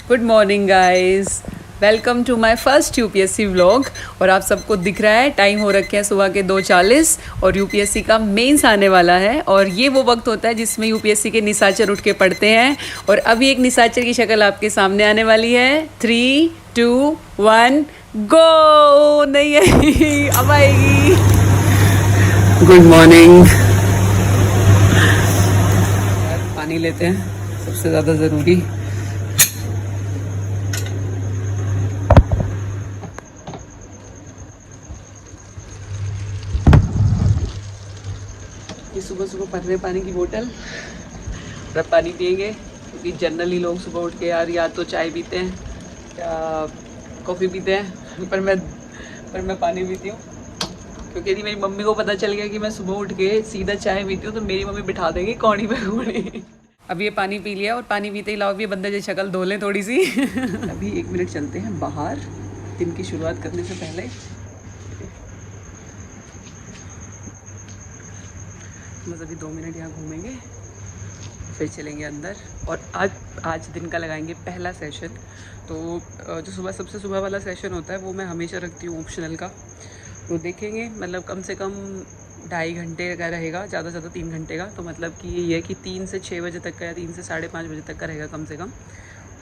Good morning guys, welcome to my first UPSC vlog. और आप सबको दिख रहा है टाइम हो रखे हैं सुबह के 2:40 और यूपीएससी का मेंस आने वाला है। और ये वो वक्त होता है जिसमें यूपीएससी के निशाचर उठ के पढ़ते हैं। और अभी एक निशाचर की शक्ल आपके सामने आने वाली है। 3, 2, 1 गो। नहीं आई, अब आएगी। Good morning. पानी लेते हैं, सबसे ज़्यादा ज़रूरी। ये सुबह सुबह भर रहे पानी की बोतल और अब पानी पियेंगे, क्योंकि जनरली लोग सुबह उठ के यार या तो चाय पीते हैं या कॉफ़ी पीते हैं, पर मैं पानी पीती हूँ। क्योंकि यदि मेरी मम्मी को पता चल गया कि मैं सुबह उठ के सीधा चाय पीती हूँ तो मेरी मम्मी बिठा देगी कौड़ी पे कौड़ी। अब ये पानी पी लिया और पानी पीते ही लाओ भी बंदे जो शक्ल धो लें थोड़ी सी। अभी 1 मिनट चलते हैं बाहर दिन की शुरुआत करने से पहले। बस अभी 2 मिनट यहाँ घूमेंगे, फिर चलेंगे अंदर। और आज दिन का लगाएंगे पहला सेशन। तो जो सबसे सुबह वाला सेशन होता है वो मैं हमेशा रखती हूँ ऑप्शनल का। तो देखेंगे, मतलब कम से कम 2.5 घंटे का रहेगा, ज़्यादा से ज़्यादा 3 घंटे का। तो मतलब कि ये है कि 3 से 6 बजे तक का या 3 से 5:30 बजे तक का रहेगा कम से कम।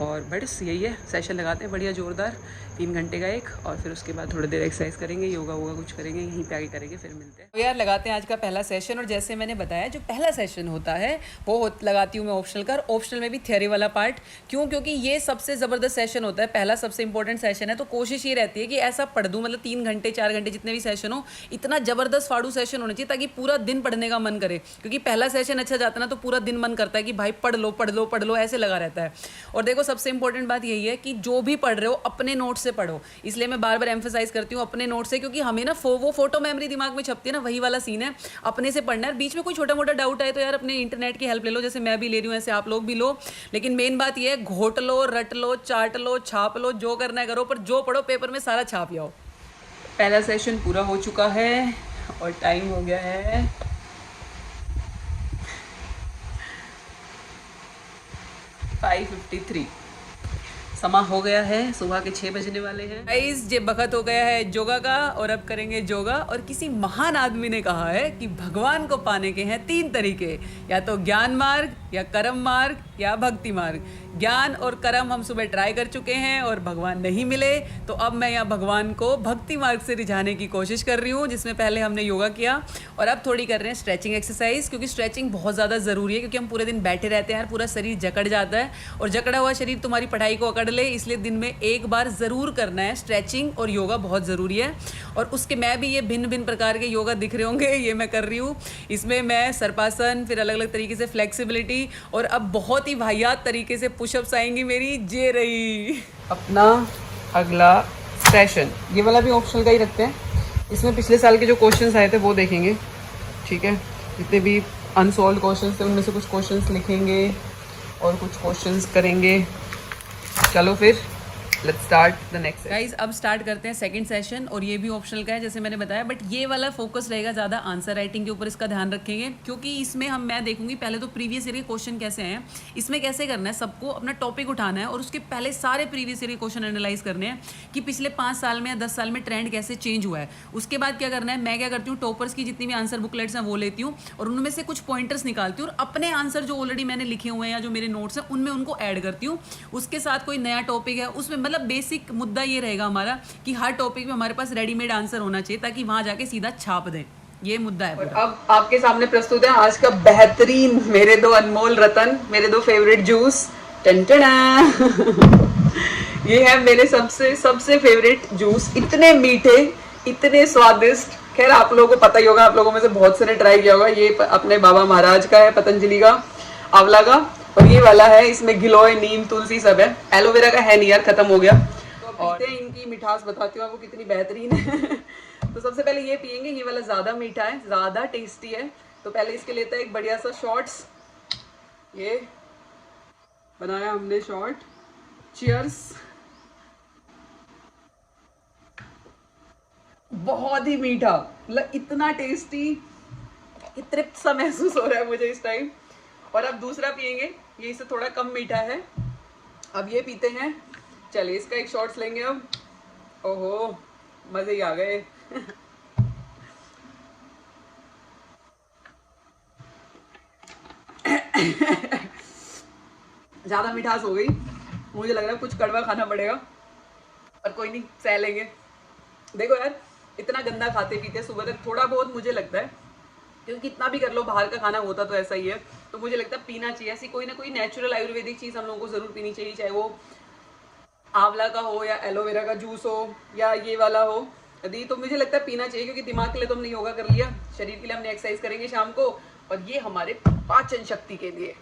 और बस यही है, सेशन लगाते हैं बढ़िया ज़ोरदार 3 घंटे का एक। और फिर उसके बाद थोड़ी देर एक्सरसाइज करेंगे, योगा वोगा कुछ करेंगे, यहीं पे आगे करेंगे, फिर मिलते हैं। तो यार लगाते हैं आज का पहला सेशन। और जैसे मैंने बताया जो पहला सेशन होता है वो लगाती हूँ मैं ऑप्शनल का। ऑप्शनल में भी थियोरी वाला पार्ट। क्यों? क्योंकि ये सबसे ज़बरदस्त सेशन होता है, पहला सबसे इंपॉर्टेंट सेशन है। तो कोशिश ये रहती है कि ऐसा पढ़ दूँ, मतलब 3 घंटे 4 घंटे जितने भी सेशन हो, इतना ज़बरदस्त फाड़ू सेशन होना चाहिए ताकि पूरा दिन पढ़ने का मन करे। क्योंकि पहला सेशन अच्छा जाता है ना तो पूरा दिन मन करता है कि भाई पढ़ लो पढ़ लो पढ़ लो, ऐसे लगा रहता है। और देखो सबसे इंपॉर्टेंट बात यही है कि जो भी पढ़ रहे हो अपने नोट से पढ़ो। इसलिए मैं बार बार एम्फेसाइज करती हूँ अपने नोट से, क्योंकि हमें ना वो फोटो मेमोरी दिमाग में छपती है ना, वही वाला सीन है। अपने से पढ़ना है। बीच में कोई छोटा मोटा डाउट आए तो यार अपने इंटरनेट की हेल्प ले लो, जैसे मैं भी ले रही हूँ ऐसे आप लोग भी लो। लेकिन मेन बात यह है, घोट लो रट लो चाट लो छाप लो, जो करना है करो, पर जो पढ़ो पेपर में सारा छाप जाओ। पहला सेशन पूरा हो चुका है और टाइम हो गया है 5:53। समा हो गया है, सुबह के 6 बजने वाले हैं। गाइस ये वक्त हो गया है योगा का और अब करेंगे योगा। और किसी महान आदमी ने कहा है कि भगवान को पाने के हैं 3 तरीके, या तो ज्ञान मार्ग या कर्म मार्ग या भक्ति मार्ग। ज्ञान और कर्म हम सुबह ट्राई कर चुके हैं और भगवान नहीं मिले, तो अब मैं यहाँ भगवान को भक्ति मार्ग से रिझाने की कोशिश कर रही हूँ, जिसमें पहले हमने योगा किया और अब थोड़ी कर रहे हैं स्ट्रेचिंग एक्सरसाइज। क्योंकि स्ट्रेचिंग बहुत ज़्यादा ज़रूरी है, क्योंकि हम पूरे दिन बैठे रहते हैं यार, पूरा शरीर जकड़ जाता है और जकड़ा हुआ शरीर तुम्हारी पढ़ाई को अकड़ ले। इसलिए दिन में एक बार ज़रूर करना है स्ट्रेचिंग, और योगा बहुत ज़रूरी है। और उसके मैं भी ये भिन्न भिन्न प्रकार के योगा दिख रहे होंगे, ये मैं कर रही हूँ। इसमें मैं सर्पासन, फिर अलग अलग तरीके से फ्लेक्सिबिलिटी, और अब बहुत ही वाहियात तरीके से पुशअप्स आएंगी मेरी। जे रही अपना अगला सेशन, ये वाला भी ऑप्शनल का ही रखते हैं। इसमें पिछले साल के जो क्वेश्चंस आए थे वो देखेंगे, ठीक है। जितने भी अनसॉल्व क्वेश्चंस थे उनमें से कुछ क्वेश्चंस लिखेंगे और कुछ क्वेश्चंस करेंगे। चलो फिर let's start the next guys. अब स्टार्ट करते हैं सेकंड सेशन, और ये भी ऑप्शनल का है जैसे मैंने बताया, बट ये वाला फोकस रहेगा ज़्यादा आंसर राइटिंग के ऊपर, इसका ध्यान रखेंगे। क्योंकि इसमें मैं देखूंगी पहले तो प्रीवियस ईयर के क्वेश्चन कैसे हैं। इसमें कैसे करना है, सबको अपना टॉपिक उठाना है और उसके पहले सारे प्रीवियस ईयर के क्वेश्चन एनालाइज करने हैं कि पिछले 5 साल में या 10 साल में ट्रेंड कैसे चेंज हुआ है। उसके बाद क्या करना है, मैं क्या करती हूँ, टॉपर्स की जितनी भी आंसर बुकलेट्स हैं वो लेती हूँ और उनमें से कुछ पॉइंटर्स निकालती हूँ और अपने आंसर जो ऑलरेडी मैंने लिखे हुए हैं या जो मेरे नोट्स हैं उनमें उनको ऐड करती हूँ। उसके साथ कोई नया टॉपिक है उसमें, मतलब बेसिक मुद्दा ये रहेगा हमारा कि हर टॉपिक में हमारे पास रेडीमेड आंसर होना चाहिए ताकि वहां जाके सीधा छाप दें। ये मुद्दा है। अब आपके सामने प्रस्तुत है आज का बेहतरीन, मेरे 2 अनमोल रतन, मेरे 2 फेवरेट जूस। टंटना ये है मेरे सबसे फेवरेट जूस। इतने मीठे, इतने स्वादिष्ट। खैर आप लोगों को पता ही होगा, आप लोगों में से बहुत से ने ट्राई किया होगा। ये अपने बाबा महाराज का है, पतंजलि का, आंवला का। और ये वाला है, इसमें गिलोय नीम तुलसी सब है। एलोवेरा का है नहीं यार, खत्म हो गया। और इनकी मिठास बताती हूँ आपको कितनी बेहतरीन है। तो सबसे पहले ये पियेंगे, ये वाला ज़्यादा मीठा है, ज़्यादा टेस्टी है। तो पहले इसके लेते हैं एक बढ़िया सा शॉट्स। ये बनाया हमने शॉट। चीयर्स। बहुत ही मीठा, मतलब इतना टेस्टी, तृप्त सा महसूस हो रहा है मुझे इस टाइम। और अब दूसरा पियेंगे, ये इससे थोड़ा कम मीठा है। अब ये पीते हैं। चलिए इसका एक शॉट्स लेंगे अब। ओहो मज़े ही आ गए। ज़्यादा मिठास हो गई, मुझे लग रहा है कुछ कड़वा खाना पड़ेगा, पर कोई नहीं, सह लेंगे। देखो यार, इतना गंदा खाते पीते सुबह तक थोड़ा बहुत मुझे लगता है, क्योंकि कितना भी कर लो बाहर का खाना होता तो ऐसा ही है, तो मुझे लगता है पीना चाहिए। ऐसी कोई ना कोई नेचुरल आयुर्वेदिक चीज़ हम लोगों को ज़रूर पीनी चाहिए, चाहे वो आंवला का हो या एलोवेरा का जूस हो या ये वाला हो। यदि तो मुझे लगता है पीना चाहिए, क्योंकि दिमाग के लिए तो हमने योगा कर लिया, शरीर के लिए हमने एक्सरसाइज करेंगे शाम को, और ये हमारे पाचन शक्ति के लिए।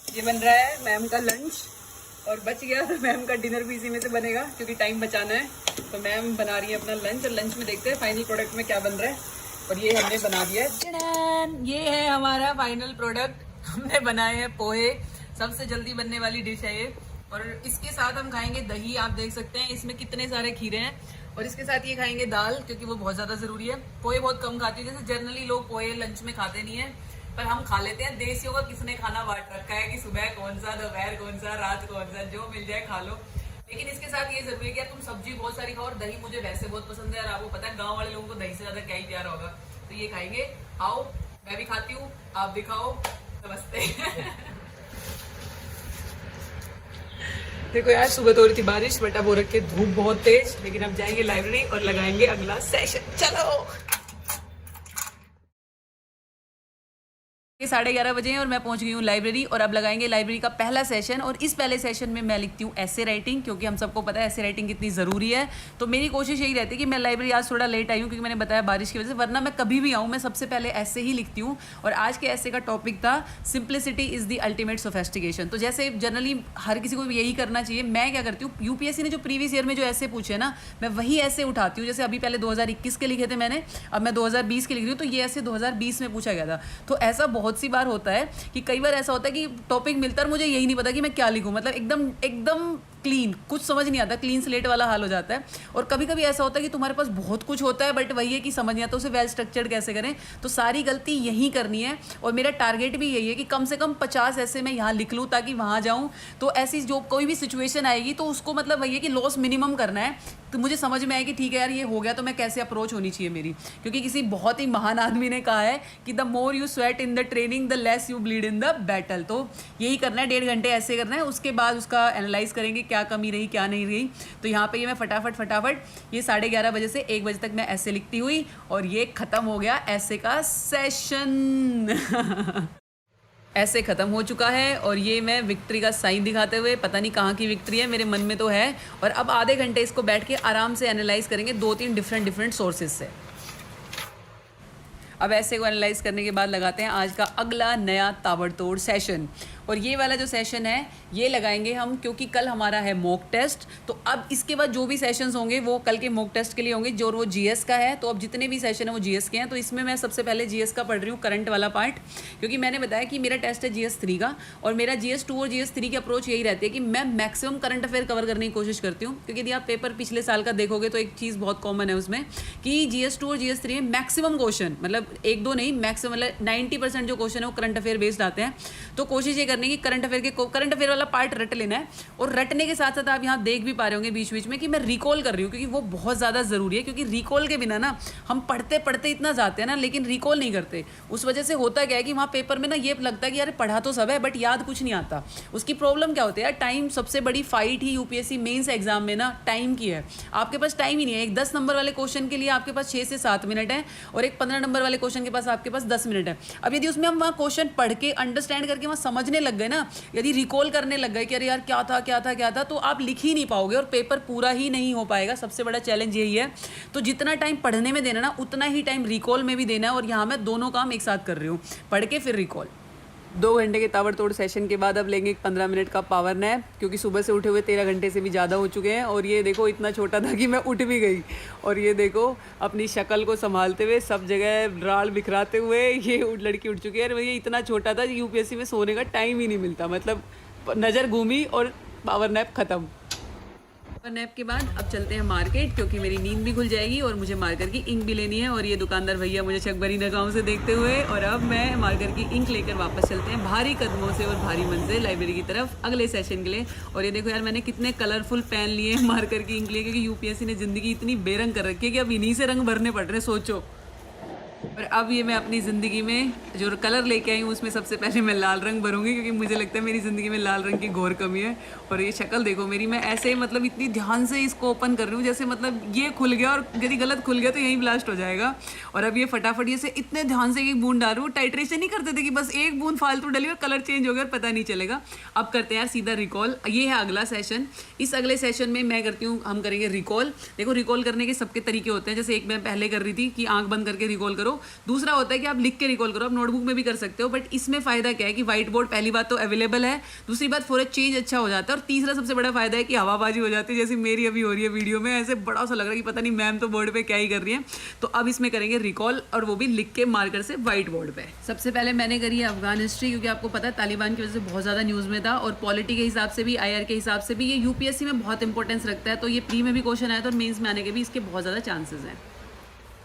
ये बन रहा है मैम का लंच, और बच गया तो मैम का डिनर भी इसी में से बनेगा, क्योंकि टाइम बचाना है। तो मैम बना रही है अपना लंच, और लंच में देखते हैं फाइनल प्रोडक्ट में क्या बन रहा है। और ये हमने बना दिया है, ये है हमारा फाइनल प्रोडक्ट। हमने बनाए हैं पोहे, सबसे जल्दी बनने वाली डिश है ये। और इसके साथ हम खाएंगे दही, आप देख सकते हैं इसमें कितने सारे खीरे हैं। और इसके साथ ये खाएंगे दाल, क्योंकि वो बहुत ज़्यादा ज़रूरी है। पोहे बहुत कम खाती है, जैसे जनरली लोग पोहे लंच में खाते नहीं है, पर हम खा लेते हैं। देसियों का किसने खाना बांट रखा है कि सुबह कौन सा, दोपहर कौन सा, रात कौन सा, जो मिल जाए खा लो। लेकिन इसके साथ ये जरूरी है कि तुम सब्जी बहुत सारी खाओ, और दही मुझे वैसे बहुत पसंद है, और आपको पता है गांव वाले लोगों को दही से ज्यादा क्या ही प्यार होगा। तो ये खाएंगे, आओ मैं भी खाती हूँ, आप भी खाओ। नमस्ते। देखो यार, सुबह तो हो रही थी बारिश, बट अब हो रखी है धूप बहुत तेज। लेकिन अब जाएंगे लाइब्रेरी और लगाएंगे अगला सेशन। चलो। 11:30 बजे हैं और मैं पहुंच गई हूँ लाइब्रेरी, और अब लगाएंगे लाइब्रेरी का पहला सेशन। और इस पहले सेशन में मैं लिखती हूँ ऐसे राइटिंग, क्योंकि हम सबको पता है ऐसे राइटिंग कितनी ज़रूरी है। तो मेरी कोशिश यही रहती है कि मैं लाइब्रेरी आज थोड़ा लेट आई हूँ, क्योंकि मैंने बताया बारिश की वजह से, वरना मैं कभी भी आऊँ मैं सबसे पहले ऐसे ही लिखती हूँ। और आज के ऐसे का टॉपिक था simplicity is the ultimate sophistication. तो जैसे जनरली हर किसी को यही करना चाहिए, मैं क्या करती हूँ, यूपीएससी ने जो प्रीवियस ईयर में जो ऐसे पूछे हैं ना, मैं वही ऐसे उठाती हूँ। जैसे अभी पहले 2021 के लिखे थे मैंने, अब मैं 2020 के लिख रही हूँ, तो ये ऐसे 2020 में पूछा गया था। तो ऐसा बहुत सी बार होता है कि कई बार ऐसा होता है कि टॉपिक मिलता है और मुझे यही नहीं पता कि मैं क्या लिखूं, मतलब एकदम एकदम क्लीन, कुछ समझ नहीं आता, क्लीन स्लेट वाला हाल हो जाता है। और कभी कभी ऐसा होता है कि तुम्हारे पास बहुत कुछ होता है, बट वही है कि समझ नहीं आता उसे वेल स्ट्रक्चर्ड कैसे करें। तो सारी गलती यही करनी है, और मेरा टारगेट भी यही है कि कम से कम 50 ऐसे मैं यहाँ लिख लूँ, ताकि वहाँ जाऊँ तो ऐसी जो कोई भी सिचुएशन आएगी तो उसको मतलब वही है कि लॉस मिनिमम करना है। तो मुझे समझ में आए कि ठीक है यार, ये हो गया तो मैं कैसे अप्रोच होनी चाहिए मेरी। क्योंकि किसी बहुत ही महान आदमी ने कहा है कि the more you sweat in the training the less you bleed in the battle. तो यही करना है, 1.5 घंटे ऐसे करना है, उसके बाद उसका एनालाइज करेंगे क्या कमी रही क्या नहीं रही। तो यहाँ पे ये मैं फटाफट ये 11:30 बजे से 1 बजे तक मैं ऐसे लिखती हुई, और ये ख़त्म हो गया ऐसे का सेशन। ऐसे ख़त्म हो चुका है, और ये मैं विक्ट्री का साइन दिखाते हुए, पता नहीं कहाँ की विक्ट्री है, मेरे मन में तो है। और अब आधे घंटे इसको बैठ के आराम से एनालाइज करेंगे 2-3 डिफरेंट सोर्सेज से। अब ऐसे को एनालाइज करने के बाद लगाते हैं आज का अगला नया ताबड़तोड़ सेशन। और ये वाला जो सेशन है ये लगाएंगे हम, क्योंकि कल हमारा है मॉक टेस्ट। तो अब इसके बाद जो भी सेशंस होंगे वो कल के मॉक टेस्ट के लिए होंगे, जो वो जीएस का है। तो अब जितने भी सेशन है वो जीएस के हैं। तो इसमें मैं सबसे पहले जीएस का पढ़ रही हूँ, करंट वाला पार्ट, क्योंकि मैंने बताया कि मेरा टेस्ट है जीएस 3 का, और मेरा जीएस 2 और जीएस 3 की अप्रोच यही रहती है कि मैं मैक्सिमम करंट अफेयर कवर करने की कोशिश करती हूँ। क्योंकि यदि आप पेपर पिछले साल का देखोगे तो एक चीज़ बहुत कॉमन है उसमें, कि जीएस 2 और जीएस 3 में मैक्सिमम क्वेश्चन, मतलब 1-2 नहीं, मैक्सिमम मतलब 90% जो क्वेश्चन है वो करंट अफेयर बेस्ड आते हैं। तो कोशिश ये करने की करंट अफेयर वाला पार्ट रट लेना है। और रटने के साथ साथ आप यहाँ देख भी पा रहे होंगे बीच बीच में कि मैं रिकॉल कर रही हूँ, क्योंकि वो बहुत ज़्यादा ज़रूरी है। क्योंकि रिकॉल के बिना ना हम पढ़ते पढ़ते इतना जाते हैं ना, लेकिन रिकॉल नहीं करते। उस वजह से होता क्या है कि वहाँ पेपर में ना ये लगता है कि यार पढ़ा तो सब है, बट याद कुछ नहीं आता। उसकी प्रॉब्लम क्या होती है यार, टाइम सबसे बड़ी फाइट ही यूपीएससी मेंस एग्जाम में ना टाइम की है। आपके पास टाइम ही नहीं है। एक 10 नंबर वाले क्वेश्चन के लिए आपके पास 6 से 7 मिनट है, और एक 15 नंबर वाले क्वेश्चन के पास आपके पास 10 मिनट है। अब यदि उसमें हम वहाँ क्वेश्चन पढ़ के अंडरस्टैंड करके वहाँ समझने लग गए ना, यदि रिकॉल करने लग गए कि अरे यार क्या था, तो आप लिख ही नहीं पाओगे और पेपर पूरा ही नहीं हो पाएगा। सबसे बड़ा चैलेंज यही है। तो जितना टाइम पढ़ने में देना ना, उतना ही टाइम रिकॉल में भी देना है। और यहाँ मैं दोनों काम एक साथ कर रही हूँ, पढ़ के फिर रिकॉल। 2 घंटे के ताबड़तोड़ सेशन के बाद अब लेंगे 15 मिनट का पावर नैप, क्योंकि सुबह से उठे हुए 13 घंटे से भी ज़्यादा हो चुके हैं। और ये देखो इतना छोटा था कि मैं उठ भी गई, और ये देखो अपनी शक्ल को संभालते हुए सब जगह राल बिखराते हुए ये लड़की उठ चुकी है। और ये इतना छोटा था कि यूपीएससी में सोने का टाइम ही नहीं मिलता, मतलब नज़र घूमी और पावर नैप ख़त्म। और नैप के बाद अब चलते हैं मार्केट, क्योंकि मेरी नींद भी खुल जाएगी और मुझे मार्कर की इंक भी लेनी है। और ये दुकानदार भैया मुझे चकबरी नगाहों से देखते हुए, और अब मैं मार्कर की इंक लेकर वापस चलते हैं भारी कदमों से और भारी मन से लाइब्रेरी की तरफ अगले सेशन के लिए। और ये देखो यार, मैंने कितने कलरफुल पेन लिए हैं मार्कर की इंक लिए, क्योंकि यूपीएससी ने ज़िंदगी इतनी बेरंग कर रखी है कि अब इन्हीं से रंग भरने पड़ रहे हैं, सोचो। और अब ये मैं अपनी ज़िंदगी में जो कलर लेके आई हूँ उसमें सबसे पहले मैं लाल रंग भरूंगी, क्योंकि मुझे लगता है मेरी ज़िंदगी में लाल रंग की घोर कमी है। और ये शक्ल देखो मेरी, मैं ऐसे मतलब इतनी ध्यान से इसको ओपन कर रही हूँ जैसे मतलब ये खुल गया और यदि गलत खुल गया तो यहीं ब्लास्ट हो जाएगा। और अब ये फटाफट ये से इतने ध्यान से एक बूंद डाल रही हूँ। टाइट्रेशन नहीं करते थे कि बस एक बूंद फालतू डली और कलर चेंज हो गया और पता नहीं चलेगा। अब करते हैं यार सीधा रिकॉल। ये है अगला सेशन। इस अगले सेशन में मैं करती हूँ, हम करेंगे रिकॉल। देखो रिकॉल करने के सबके तरीके होते हैं, जैसे एक मैं पहले कर रही थी कि आंख बंद करके रिकॉल करो, दूसरा होता है कि आप लिख के रिकॉल करो, आप नोटबुक में भी कर सकते हो। बट इसमें फायदा क्या है कि व्हाइट बोर्ड पहली बात तो अवेलेबल है, दूसरी बात फॉर चेंज अच्छा हो जाता है, और तीसरा सबसे बड़ा फायदा है कि हवाबाजी हो जाती है, जैसे मेरी अभी हो रही है वीडियो में। ऐसे बड़ा सा लग रहा है कि पता नहीं मैम तो बोर्ड पे क्या ही कर रही है। तो अब इसमें करेंगे रिकॉल, और वो भी लिख के मार्कर से व्हाइट बोर्ड पे। सबसे पहले मैंने करी है अफगान हिस्ट्री, क्योंकि आपको पता है तालिबान की वजह से बहुत ज़्यादा न्यूज़ में था, और पॉलिटी के हिसाब से भी, IR के हिसाब से भी ये यूपीएससी में बहुत इंपॉर्टेंस रखता है। तो ये प्री में भी क्वेश्चन आया था और मेन्स में आने के भी इसके बहुत ज़्यादा चांसेस हैं।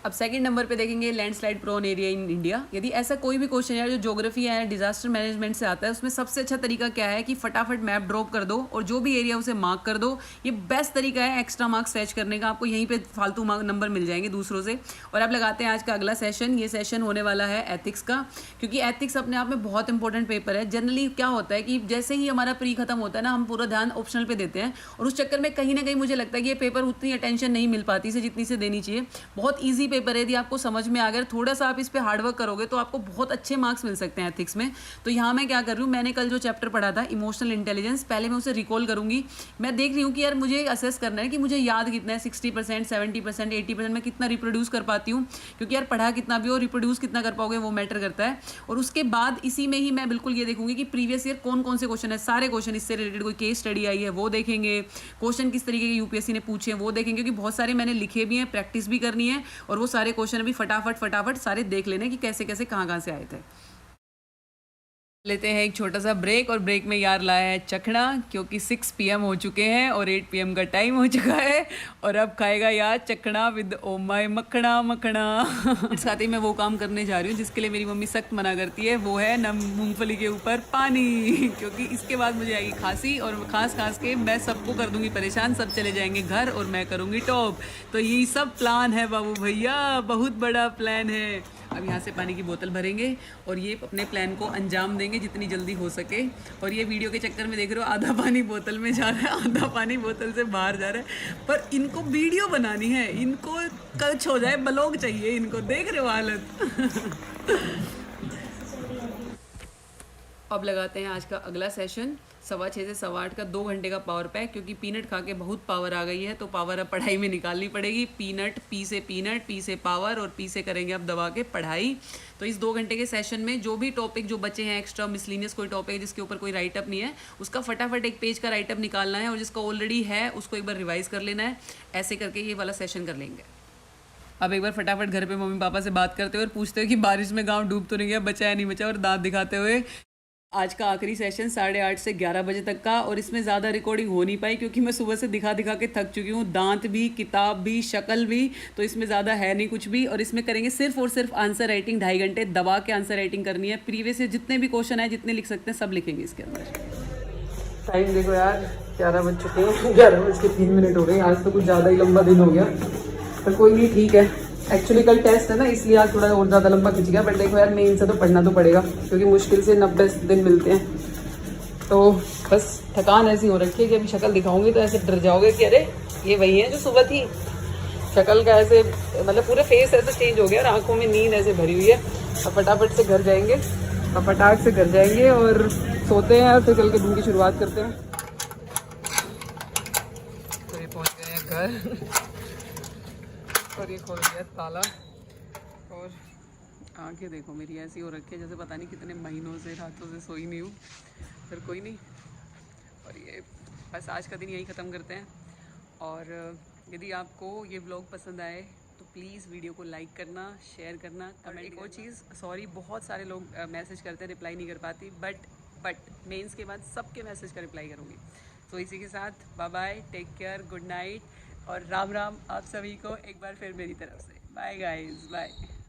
अब सेकंड नंबर पे देखेंगे landslide prone area in India. यदि ऐसा कोई भी क्वेश्चन है जो ज्योग्राफी या डिजास्टर मैनेजमेंट से आता है, उसमें सबसे अच्छा तरीका क्या है कि फटाफट मैप ड्रॉप कर दो और जो भी एरिया उसे मार्क कर दो। ये बेस्ट तरीका है एक्स्ट्रा मार्क्स फैच करने का, आपको यहीं पे फालतू मार्क नंबर मिल जाएंगे दूसरों से। और अब लगाते हैं आज का अगला सेशन। ये सेशन होने वाला है एथिक्स का, क्योंकि एथिक्स अपने आप में बहुत इंपॉर्टेंट पेपर है। जनरली क्या होता है कि जैसे ही हमारा प्री खत्म होता है ना, हम पूरा ध्यान ऑप्शनल पे देते हैं, और उस चक्कर में कहीं ना कहीं मुझे लगता है कि ये पेपर उतनी अटेंशन नहीं मिल पाती इसे जितनी से देनी चाहिए। बहुत ईजी पेपर है, यदि आपको समझ में आ गया, थोड़ा सा आप इस पे हार्डवर्क करोगे तो आपको बहुत अच्छे मार्क्स मिल सकते हैं एथिक्स में। तो यहाँ मैं क्या कर रही हूँ, मैंने कल जो चैप्टर पढ़ा था इमोशनल इंटेलिजेंस, पहले मैं उसे रिकॉल करूंगी। मैं देख रही हूँ कि यार मुझे असेस करना है कि मुझे याद कितना है, 60%, 70%, 80% मैं कितना रिप्रोड्यूस कर पाती हूँ, क्योंकि यार पढ़ा कितना भी हो, रिप्रोड्यूस कितना कर पाओगे वो मैटर करता है। और उसके बाद इसी में ही मैं बिल्कुल ये देखूंगी कि प्रीवियस ईयर कौन कौन से क्वेश्चन है, सारे क्वेश्चन इससे रिलेटेड, कोई केस स्टडी आई है वो देखेंगे, क्वेश्चन किस तरीके के यूपीएससी ने पूछे हैं वो देखेंगे, क्योंकि बहुत सारे मैंने लिखे भी हैं, प्रैक्टिस भी करनी है, और वो सारे क्वेश्चन अभी फटाफट सारे देख लेने कि कैसे कैसे कहाँ से आए थे। लेते हैं एक छोटा सा ब्रेक, और ब्रेक में यार लाया है चखना, क्योंकि 6 PM हो चुके हैं और 8 PM का टाइम हो चुका है, और अब खाएगा यार चखना विद ओ माय मखना मखना। साथ ही मैं वो काम करने जा रही हूँ जिसके लिए मेरी मम्मी सख्त मना करती है, वो है नम मूंगफली के ऊपर पानी, क्योंकि इसके बाद मुझे आएगी खांसी, और खांस के मैं सबको कर दूंगी परेशान, सब चले जाएंगे घर और मैं करूँगी टॉप। तो यही सब प्लान है बाबू भैया, बहुत बड़ा प्लान है। अब यहाँ से पानी की बोतल भरेंगे और ये अपने प्लान को अंजाम देंगे जितनी जल्दी हो सके। और ये वीडियो के चक्कर में देख रहे हो आधा पानी बोतल में जा रहा है, आधा पानी बोतल से बाहर जा रहा है, पर इनको वीडियो बनानी है, इनको कच हो जाए, ब्लॉग चाहिए इनको, देख रहे हो हालत। अब लगाते हैं आज का अगला सेशन, 6:15 से 8:15 का 2 घंटे का पावर पैक, क्योंकि पीनट खा के बहुत पावर आ गई है, तो पावर अब पढ़ाई में निकालनी पड़ेगी। पीनट, पी से पावर, और पी से करेंगे अब दबा के पढ़ाई। तो इस 2 घंटे के सेशन में जो भी टॉपिक जो बचे हैं, एक्स्ट्रा मिसलिनियस कोई टॉपिक जिसके ऊपर कोई राइटअप नहीं है, उसका फटाफट एक पेज का राइटअप निकालना है, और जिसका ऑलरेडी है उसको एक बार रिवाइज कर लेना है। ऐसे करके ये वाला सेशन कर लेंगे। अब एक बार फटाफट घर पे मम्मी पापा से बात करते हुए और पूछते हुए कि बारिश में गाँव डूब तो नहीं गया, बचा है नहीं बचा, और दांत दिखाते हुए आज का आखिरी सेशन 8:30 से 11 बजे तक का। और इसमें ज़्यादा रिकॉर्डिंग हो नहीं पाई, क्योंकि मैं सुबह से दिखा के थक चुकी हूँ, दांत भी, किताब भी, शक्ल भी, तो इसमें ज़्यादा है नहीं कुछ भी। और इसमें करेंगे सिर्फ और सिर्फ आंसर राइटिंग, 2.5 घंटे दबा के आंसर राइटिंग करनी है। प्रीवियस से जितने भी क्वेश्चन है, जितने लिख सकते हैं, सब लिखेंगे इसके अंदर। टाइम देखो यार, 11 बज चुके हैं, 11:03 हो गए। आज तो कुछ ज़्यादा ही लंबा दिन हो गया, पर कोई नहीं, ठीक है। एक्चुअली कल टेस्ट है ना, इसलिए आज थोड़ा और ज़्यादा लंबा खिंच गया, बट देखो यार मेन से तो पढ़ना तो पड़ेगा, क्योंकि मुश्किल से 90 दिन मिलते हैं। तो बस थकान ऐसी हो रखी है कि अभी शक्ल दिखाऊंगी तो ऐसे डर जाओगे कि अरे ये वही है जो सुबह थी। शक्ल का ऐसे मतलब पूरा फेस ऐसे चेंज हो गया और आंखों में नींद ऐसे भरी हुई है। अब फटाफट से घर जाएंगे, और सोते हैं, और फिर कल के दिन की शुरुआत करते हैं। तो ये पहुँच गए हैं घर, और ये खोल दिया ताला, और आंखें देखो मेरी ऐसी हो रखी है जैसे पता नहीं कितने महीनों से, रातों से सोई नहीं हूँ, फिर कोई नहीं। और ये बस आज का दिन यही ख़त्म करते हैं। और यदि आपको ये व्लॉग पसंद आए तो प्लीज़ वीडियो को लाइक करना, शेयर करना, कमेंट। एक और चीज़, सॉरी बहुत सारे लोग मैसेज करते हैं, रिप्लाई नहीं कर पाती, बट मेंस के बाद सबके मैसेज का रिप्लाई करूँगी। तो इसी के साथ bye bye, take care, good night और राम राम आप सभी को एक बार फिर मेरी तरफ से। Bye guys, bye.